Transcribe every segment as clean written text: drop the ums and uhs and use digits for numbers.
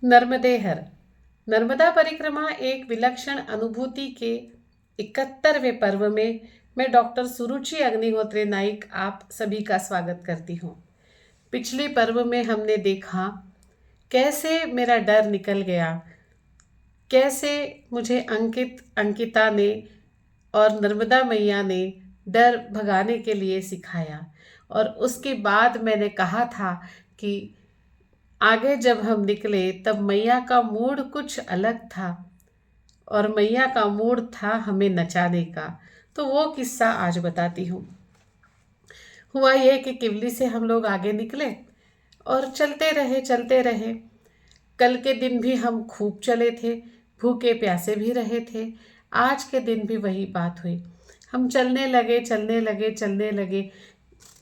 नर्मदे हर। नर्मदा परिक्रमा एक विलक्षण अनुभूति के 71वें पर्व में मैं डॉक्टर सुरुचि अग्निहोत्री नाइक आप सभी का स्वागत करती हूँ। पिछले पर्व में हमने देखा कैसे मेरा डर निकल गया, कैसे मुझे अंकिता ने और नर्मदा मैया ने डर भगाने के लिए सिखाया। और उसके बाद मैंने कहा था कि आगे जब हम निकले तब मैया का मूड कुछ अलग था और मैया का मूड था हमें नचाने का। तो वो किस्सा आज बताती हूँ। हुआ ये कि किवली से हम लोग आगे निकले और चलते रहे। कल के दिन भी हम खूब चले थे, भूखे प्यासे भी रहे थे। आज के दिन भी वही बात हुई। हम चलने लगे।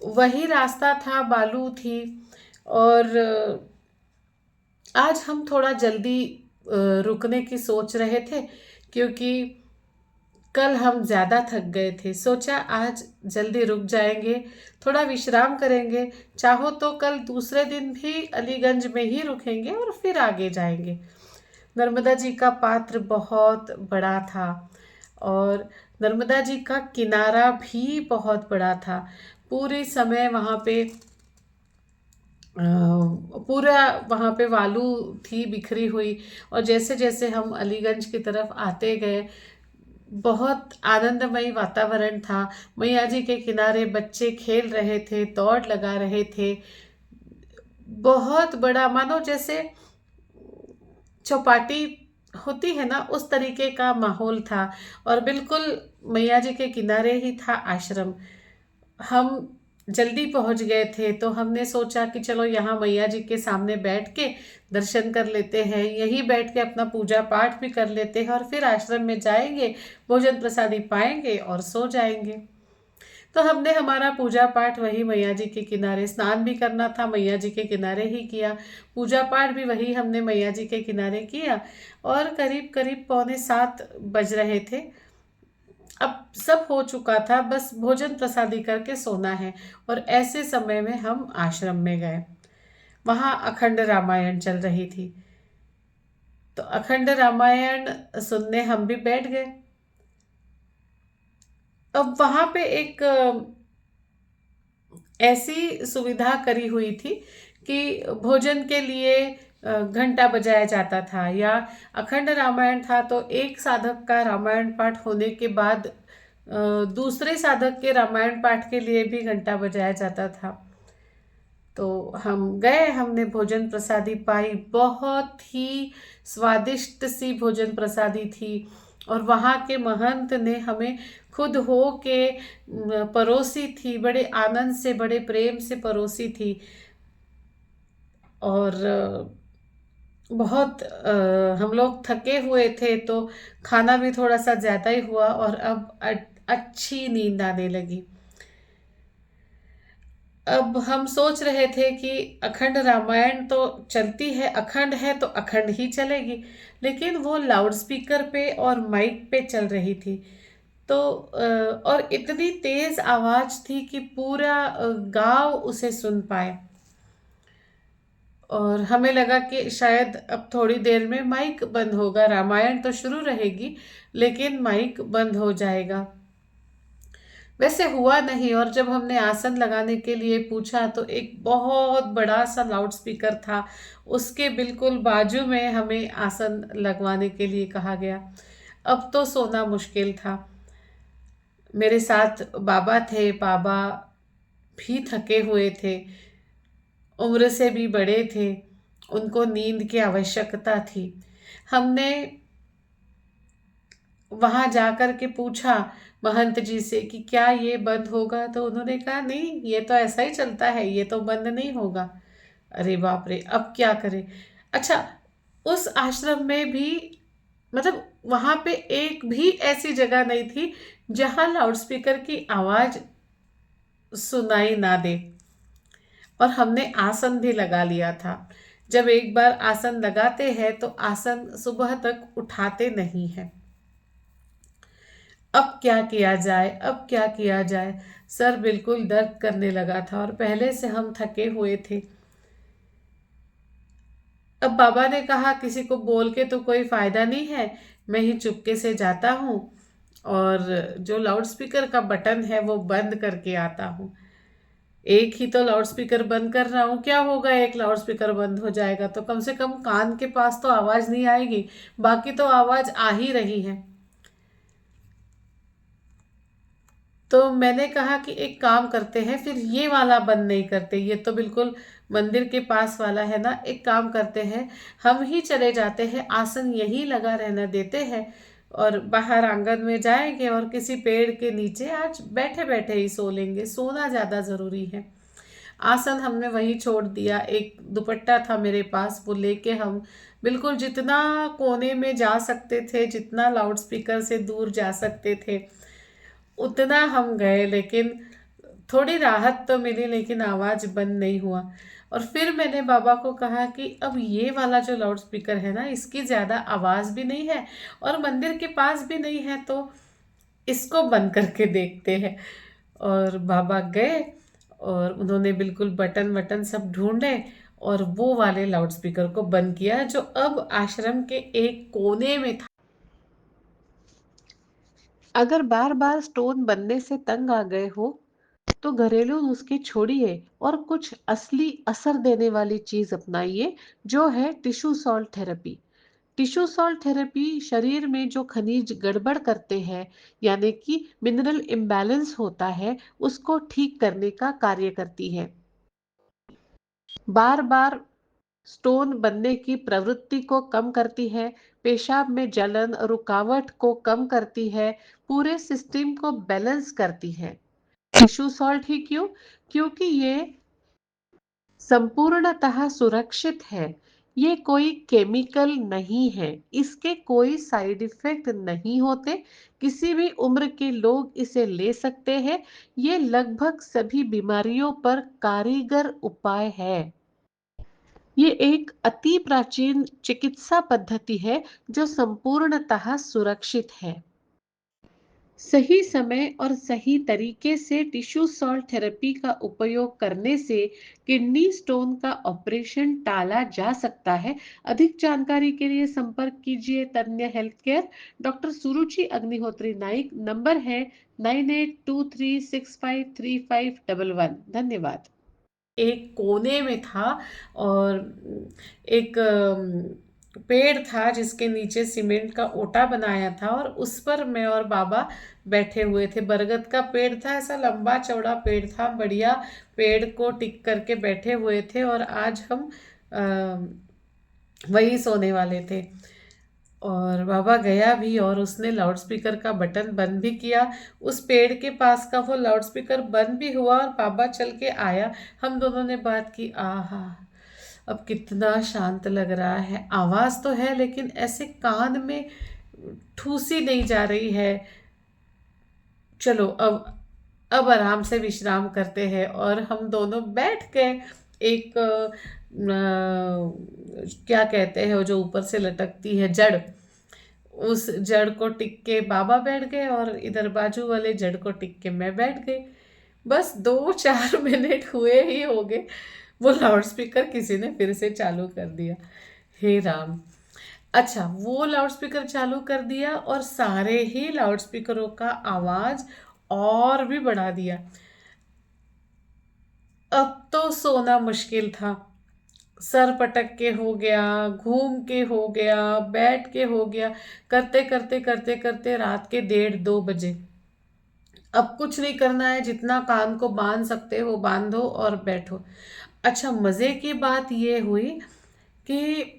वही रास्ता था, बालू थी। और आज हम थोड़ा जल्दी रुकने की सोच रहे थे, क्योंकि कल हम ज़्यादा थक गए थे। सोचा आज जल्दी रुक जाएंगे, थोड़ा विश्राम करेंगे। चाहो तो कल दूसरे दिन भी अलीगंज में ही रुकेंगे और फिर आगे जाएंगे। नर्मदा जी का पात्र बहुत बड़ा था और नर्मदा जी का किनारा भी बहुत बड़ा था। पूरे समय वहाँ पे पूरा वहाँ पे वालू थी बिखरी हुई। और जैसे जैसे हम अलीगंज की तरफ आते गए, बहुत आनंदमयी वातावरण था। मैया जी के किनारे बच्चे खेल रहे थे, दौड़ लगा रहे थे। बहुत बड़ा, मानो जैसे चौपाटी होती है ना, उस तरीके का माहौल था। और बिल्कुल मैया जी के किनारे ही था आश्रम। हम जल्दी पहुंच गए थे तो हमने सोचा कि चलो यहाँ मैया जी के सामने बैठ के दर्शन कर लेते हैं, यहीं बैठ के अपना पूजा पाठ भी कर लेते हैं और फिर आश्रम में जाएंगे, भोजन प्रसादी पाएंगे और सो जाएंगे। तो हमने हमारा पूजा पाठ वही मैया जी के किनारे, स्नान भी करना था मैया जी के किनारे ही किया, पूजा पाठ भी वही हमने मैया जी के किनारे किया। और करीब करीब 6:45 बज रहे थे। अब सब हो चुका था, बस भोजन प्रसादी करके सोना है। और ऐसे समय में हम आश्रम में गए। वहाँ अखंड रामायण चल रही थी, तो अखंड रामायण सुनने हम भी बैठ गए। अब वहाँ पे एक ऐसी सुविधा करी हुई थी कि भोजन के लिए घंटा बजाया जाता था, या अखंड रामायण था तो एक साधक का रामायण पाठ होने के बाद दूसरे साधक के रामायण पाठ के लिए भी घंटा बजाया जाता था। तो हम गए, हमने भोजन प्रसादी पाई। बहुत ही स्वादिष्ट सी भोजन प्रसादी थी। और वहाँ के महंत ने हमें खुद हो के परोसी थी, बड़े आनंद से, बड़े प्रेम से परोसी थी। और बहुत हम लोग थके हुए थे तो खाना भी थोड़ा सा ज़्यादा ही हुआ और अब अच्छी नींद आने लगी। अब हम सोच रहे थे कि अखंड रामायण तो चलती है, अखंड है तो अखंड ही चलेगी, लेकिन वो लाउड स्पीकर पे और माइक पे चल रही थी। तो और इतनी तेज आवाज थी कि पूरा गांव उसे सुन पाए। और हमें लगा कि शायद अब थोड़ी देर में माइक बंद होगा, रामायण तो शुरू रहेगी लेकिन माइक बंद हो जाएगा। वैसे हुआ नहीं। और जब हमने आसन लगाने के लिए पूछा तो एक बहुत बड़ा सा लाउड स्पीकर था, उसके बिल्कुल बाजू में हमें आसन लगवाने के लिए कहा गया। अब तो सोना मुश्किल था। मेरे साथ बाबा थे, बाबा भी थके हुए थे, उम्र से भी बड़े थे, उनको नींद की आवश्यकता थी। हमने वहां जाकर के पूछा महंत जी से कि क्या ये बंद होगा, तो उन्होंने कहा नहीं, ये तो ऐसा ही चलता है, ये तो बंद नहीं होगा। अरे बाप रे, अब क्या करें। अच्छा, उस आश्रम में भी, मतलब वहां पे एक भी ऐसी जगह नहीं थी जहां लाउडस्पीकर की आवाज सुनाई ना दे। और हमने आसन भी लगा लिया था। जब एक बार आसन लगाते हैं तो आसन सुबह तक उठाते नहीं है। अब क्या किया जाए, अब क्या किया जाए। सर बिल्कुल दर्द करने लगा था और पहले से हम थके हुए थे। अब बाबा ने कहा किसी को बोल के तो कोई फायदा नहीं है, मैं ही चुपके से जाता हूँ और जो लाउड स्पीकर का बटन है वो बंद करके आता हूँ। एक ही तो लाउड स्पीकर बंद कर रहा हूँ, क्या होगा, एक लाउड स्पीकर बंद हो जाएगा तो कम से कम कान के पास तो आवाज नहीं आएगी, बाकी तो आवाज आ ही रही है। तो मैंने कहा कि एक काम करते हैं, फिर ये वाला बंद नहीं करते, ये तो बिल्कुल मंदिर के पास वाला है ना, एक काम करते हैं, हम ही चले जाते हैं, आसन यहीं लगा रहना देते हैं और बाहर आंगन में जाएंगे और किसी पेड़ के नीचे आज बैठे बैठे ही सो लेंगे, सोना ज़्यादा ज़रूरी है। आसन हमने वहीं छोड़ दिया, एक दुपट्टा था मेरे पास, वो लेके हम बिल्कुल जितना कोने में जा सकते थे, जितना लाउड स्पीकर से दूर जा सकते थे उतना हम गए, लेकिन थोड़ी राहत तो मिली, लेकिन आवाज बंद नहीं हुआ। और फिर मैंने बाबा को कहा कि अब ये वाला जो लाउड स्पीकर है ना, इसकी ज़्यादा आवाज़ भी नहीं है और मंदिर के पास भी नहीं है, तो इसको बंद करके देखते हैं। और बाबा गए और उन्होंने बिल्कुल बटन वटन सब ढूंढे और वो वाले लाउड स्पीकर को बंद किया जो अब आश्रम के एक कोने में था। अगर बार बार स्टोन बनने से तंग आ गए हो तो घरेलू नुस्खे छोड़िए और कुछ असली असर देने वाली चीज अपनाइए, जो है tissue salt therapy. Tissue salt therapy शरीर में जो खनिज गड़बड़ करते हैं, यानी कि मिनरल इम्बैलेंस होता है, उसको ठीक करने का कार्य करती है। बार बार स्टोन बनने की प्रवृत्ति को कम करती है, पेशाब में जलन रुकावट को कम करती है, पूरे सिस्टम को बैलेंस करती है। टिश्यू सॉल्ट ही क्यों? क्योंकि ये संपूर्णतः सुरक्षित है, ये कोई केमिकल नहीं है, इसके कोई साइड इफेक्ट नहीं होते, किसी भी उम्र के लोग इसे ले सकते हैं, ये लगभग सभी बीमारियों पर कारीगर उपाय है। ये एक अति प्राचीन चिकित्सा पद्धति है जो संपूर्णतः सुरक्षित है। सही समय और सही तरीके से टिश्यू सॉल्ट थेरेपी का उपयोग करने से किडनी स्टोन का ऑपरेशन टाला जा सकता है। अधिक जानकारी के लिए संपर्क कीजिए तन्य हेल्थ केयर, डॉक्टर सुरुचि अग्निहोत्री नाइक। नंबर है 9823653511। धन्यवाद। एक कोने में था और एक पेड़ था जिसके नीचे सीमेंट का ओटा बनाया था और उस पर मैं और बाबा बैठे हुए थे। बरगद का पेड़ था, ऐसा लंबा चौड़ा पेड़ था, बढ़िया। पेड़ को टिक करके बैठे हुए थे और आज हम वही सोने वाले थे। और बाबा गया भी और उसने लाउड स्पीकर का बटन बंद भी किया। उस पेड़ के पास का वो लाउड स्पीकर बंद भी हुआ और बाबा चल के आया। हम दोनों ने बात की, आहा अब कितना शांत लग रहा है, आवाज़ तो है लेकिन ऐसे कान में ठूसी नहीं जा रही है। चलो अब आराम से विश्राम करते हैं और हम दोनों बैठ गए। एक क्या कहते हैं वो जो ऊपर से लटकती है, जड़, उस जड़ को टिक के बाबा बैठ गए और इधर बाजू वाले जड़ को टिक के मैं बैठ गई। बस 2-4 मिनट हुए ही हो गए, वो लाउड स्पीकर किसी ने फिर से चालू कर दिया। हे राम। अच्छा, वो लाउड स्पीकर चालू कर दिया और सारे ही लाउड स्पीकरों का आवाज और भी बढ़ा दिया। अब तो सोना मुश्किल था। सर पटक के हो गया, घूम के हो गया, बैठ के हो गया, करते करते करते करते रात के 1:30-2 बजे। अब कुछ नहीं करना है, जितना कान को बांध सकते हो बांधो और बैठो। अच्छा, मज़े की बात ये हुई कि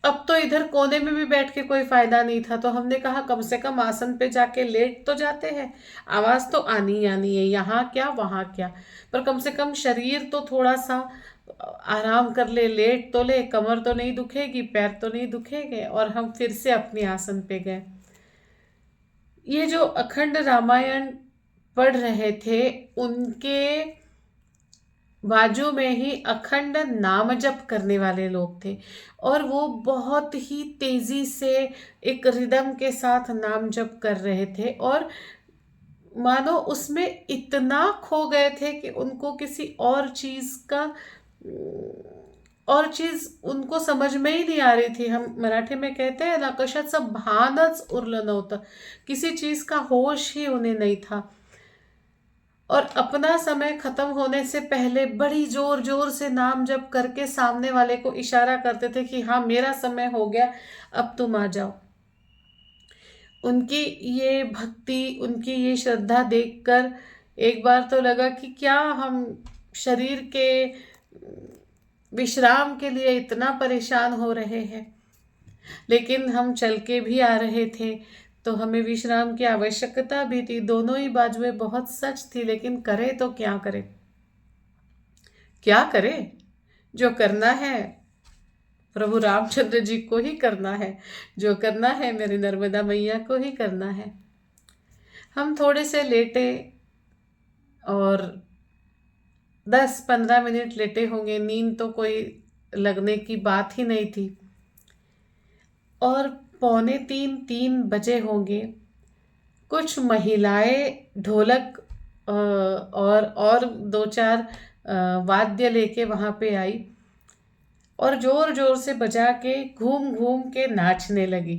अब तो इधर कोने में भी बैठ के कोई फायदा नहीं था, तो हमने कहा कम से कम आसन पे जाके लेट तो जाते हैं, आवाज तो आनी ही आनी है, यहाँ क्या वहाँ क्या, पर कम से कम शरीर तो थोड़ा सा आराम कर ले, लेट तो ले, कमर तो नहीं दुखेगी, पैर तो नहीं दुखेंगे। और हम फिर से अपने आसन पे गए। ये जो अखंड रामायण पढ़ रहे थे, उनके बाजू में ही अखंड नाम जप करने वाले लोग थे और वो बहुत ही तेजी से एक रिदम के साथ नाम जप कर रहे थे और मानो उसमें इतना खो गए थे कि उनको किसी और चीज का और चीज उनको समझ में ही नहीं आ रही थी। हम मराठी में कहते हैं ना, कशाचं भानच उरलं नव्हतं, किसी चीज का होश ही उन्हें नहीं था। और अपना समय खत्म होने से पहले बड़ी जोर जोर से नाम जप करके सामने वाले को इशारा करते थे कि हाँ मेरा समय हो गया, अब तुम आ जाओ। उनकी ये भक्ति, उनकी ये श्रद्धा देखकर एक बार तो लगा कि क्या हम शरीर के विश्राम के लिए इतना परेशान हो रहे हैं। लेकिन हम चल के भी आ रहे थे तो हमें विश्राम की आवश्यकता भी थी। दोनों ही बाजुएं बहुत सच थी, लेकिन करे तो क्या करे, क्या करे। जो करना है प्रभु रामचंद्र जी को ही करना है, जो करना है मेरी नर्मदा मैया को ही करना है। हम थोड़े से लेटे और 10-15 मिनट लेटे होंगे, नींद तो कोई लगने की बात ही नहीं थी। और 2:45-3 बजे होंगे, कुछ महिलाएं ढोलक और 2-4 वाद्य लेके वहाँ पे आई और जोर जोर से बजा के घूम घूम के नाचने लगी।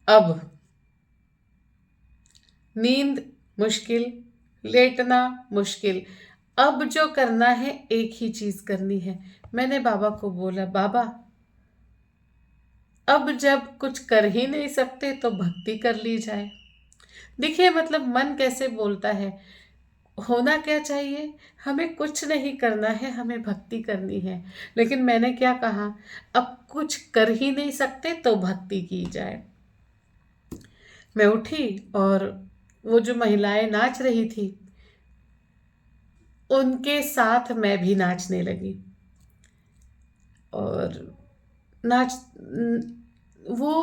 अब नींद मुश्किल, लेटना मुश्किल। अब जो करना है एक ही चीज करनी है। मैंने बाबा को बोला, बाबा अब जब कुछ कर ही नहीं सकते तो भक्ति कर ली जाए। देखिए मतलब मन कैसे बोलता है। होना क्या चाहिए, हमें कुछ नहीं करना है, हमें भक्ति करनी है। लेकिन मैंने क्या कहा, अब कुछ कर ही नहीं सकते तो भक्ति की जाए। मैं उठी और वो जो महिलाएं नाच रही थी उनके साथ मैं भी नाचने लगी। और नाच वो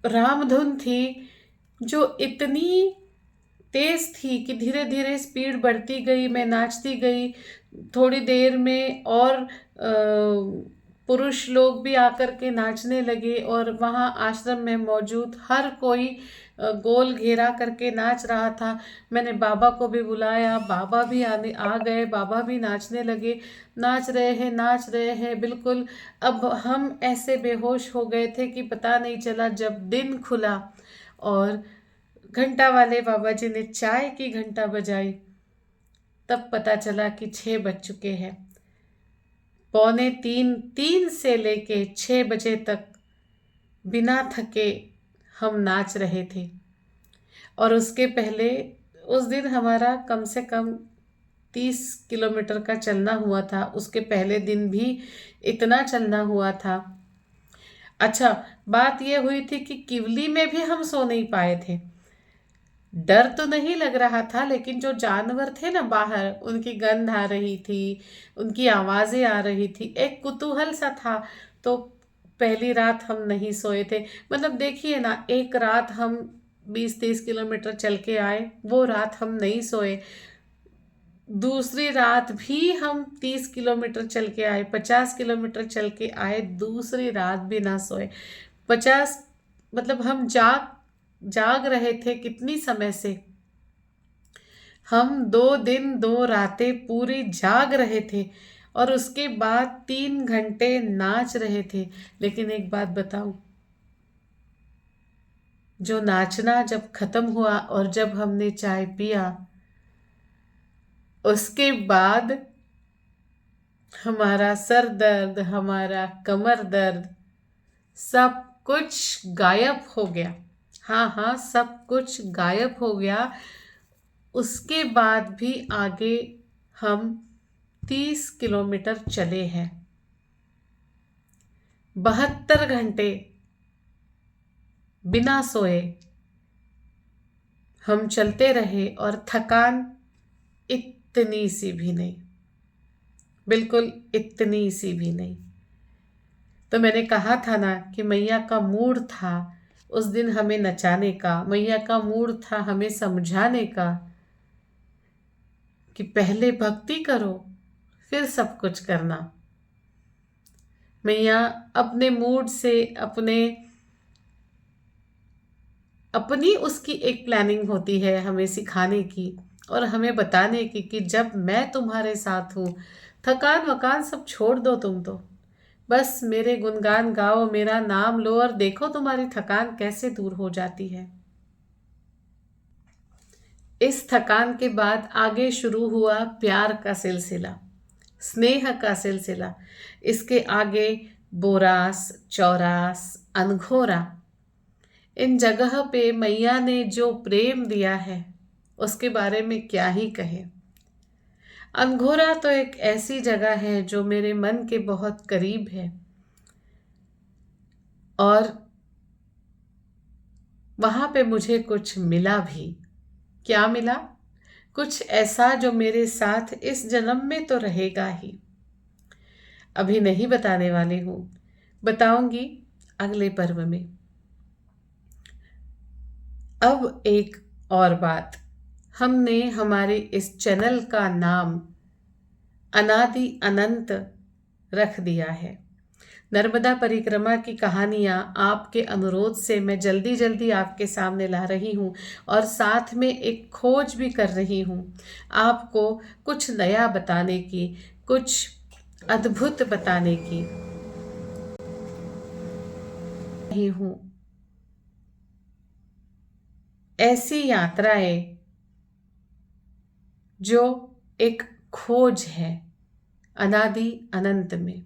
रामधुन थी जो इतनी तेज थी कि धीरे धीरे स्पीड बढ़ती गई, मैं नाचती गई। थोड़ी देर में और पुरुष लोग भी आकर के नाचने लगे और वहाँ आश्रम में मौजूद हर कोई गोल घेरा करके नाच रहा था। मैंने बाबा को भी बुलाया, बाबा भी आ गए, बाबा भी नाचने लगे। नाच रहे हैं बिल्कुल। अब हम ऐसे बेहोश हो गए थे कि पता नहीं चला। जब दिन खुला और घंटा वाले बाबा जी ने चाय की घंटा बजाई, तब पता चला कि 6 बज चुके हैं। 2:45 से लेके 6 बजे तक बिना थके हम नाच रहे थे। और उसके पहले उस दिन हमारा कम से कम 30 किलोमीटर का चलना हुआ था। उसके पहले दिन भी इतना चलना हुआ था। अच्छा, बात यह हुई थी कि किवली में भी हम सो नहीं पाए थे। डर तो नहीं लग रहा था, लेकिन जो जानवर थे ना बाहर, उनकी गंध आ रही थी, उनकी आवाज़ें आ रही थी, एक कुतूहल सा था। तो पहली रात हम नहीं सोए थे। मतलब देखिए ना, एक रात हम 20-30 किलोमीटर चल के आए, वो रात हम नहीं सोए। दूसरी रात भी हम 30 किलोमीटर चल के आए, 50 किलोमीटर चल के आए, दूसरी रात भी ना सोए। 50 मतलब हम जाग रहे थे कितनी समय से। हम 2 दिन 2 रातें पूरी जाग रहे थे और उसके बाद 3 घंटे नाच रहे थे। लेकिन एक बात बताऊं, जो नाचना जब खत्म हुआ और जब हमने चाय पिया, उसके बाद हमारा सर दर्द, हमारा कमर दर्द, सब कुछ गायब हो गया। हाँ हाँ, सब कुछ गायब हो गया। उसके बाद भी आगे हम 30 किलोमीटर चले हैं। 72 घंटे बिना सोए हम चलते रहे और थकान इतनी सी भी नहीं, बिल्कुल इतनी सी भी नहीं। तो मैंने कहा था ना कि मैया का मूड था उस दिन हमें नचाने का, मैया का मूड था हमें समझाने का कि पहले भक्ति करो फिर सब कुछ करना। मैया अपने मूड से, अपनी उसकी एक प्लानिंग होती है हमें सिखाने की और हमें बताने की कि जब मैं तुम्हारे साथ हूँ, थकान वकान सब छोड़ दो, तुम तो बस मेरे गुणगान गाओ, मेरा नाम लो और देखो तुम्हारी थकान कैसे दूर हो जाती है। इस थकान के बाद आगे शुरू हुआ प्यार का सिलसिला, स्नेह का सिलसिला। इसके आगे बोरास, चौरास, अनघोरा, इन जगह पे मैया ने जो प्रेम दिया है उसके बारे में क्या ही कहे। अनघोरा तो एक ऐसी जगह है जो मेरे मन के बहुत करीब है, और वहां पे मुझे कुछ मिला भी। क्या मिला? कुछ ऐसा जो मेरे साथ इस जन्म में तो रहेगा ही। अभी नहीं बताने वाली हूँ, बताऊंगी अगले पर्व में। अब एक और बात, हमने हमारे इस चैनल का नाम अनादि अनंत रख दिया है। नर्मदा परिक्रमा की कहानियाँ आपके अनुरोध से मैं जल्दी जल्दी आपके सामने ला रही हूँ, और साथ में एक खोज भी कर रही हूँ आपको कुछ नया बताने की, कुछ अद्भुत बताने की रही हूँ। ऐसी यात्राएं जो एक खोज है अनादि अनंत में।